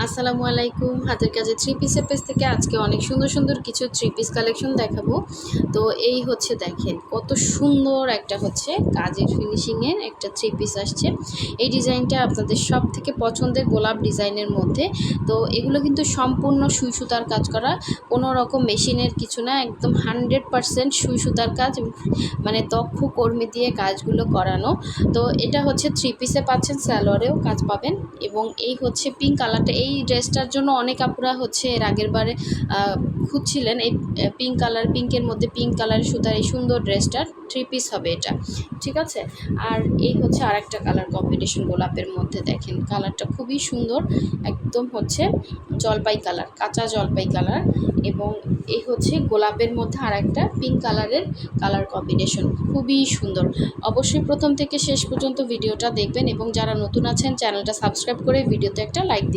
আসসালামু আলাইকুম। হাতের কাছে থ্রি পিসের পেজ থেকে আজকে অনেক সুন্দর সুন্দর কিছু থ্রি পিস কালেকশন দেখাবো। তো এই হচ্ছে দেখেন কত সুন্দর একটা হচ্ছে কাজের ফিনিশিংয়ের একটা থ্রি পিস আসছে। এই ডিজাইনটা আপনাদের সব থেকে পছন্দের গোলাপ ডিজাইনের মধ্যে। তো এগুলো কিন্তু সম্পূর্ণ সুই সুতার কাজ করা, কোনো রকম মেশিনের কিছু না, একদম 100% সুই সুতার কাজ, মানে দক্ষ কর্মী দিয়ে কাজগুলো করানো। তো এটা হচ্ছে থ্রি পিসে পাচ্ছেন, সালোয়ারেও কাজ পাবেন। এবং এই হচ্ছে পিঙ্ক কালারটা, এই ড্রেসটার জন্য অনেক আপুরা হচ্ছে এর আগের বারে খুঁজছিলেন এই পিঙ্কের মধ্যে পিঙ্ক কালারের সুতার এই সুন্দর ড্রেসটার থ্রি পিস হবে এটা, ঠিক আছে। আর এই হচ্ছে আরেকটা কালার কম্বিনেশন গোলাপের মধ্যে, দেখেন কালারটা খুবই সুন্দর, একদম হচ্ছে জলপাই কালার, কাঁচা জলপাই কালার। এবং এই হচ্ছে গোলাপের মধ্যে আরেকটা পিঙ্ক কালারের কালার কম্বিনেশন, খুবই সুন্দর। অবশ্যই প্রথম থেকে শেষ পর্যন্ত ভিডিওটা দেখবেন এবং যারা নতুন আছেন চ্যানেলটা সাবস্ক্রাইব করে ভিডিওতে একটা লাইক দিন।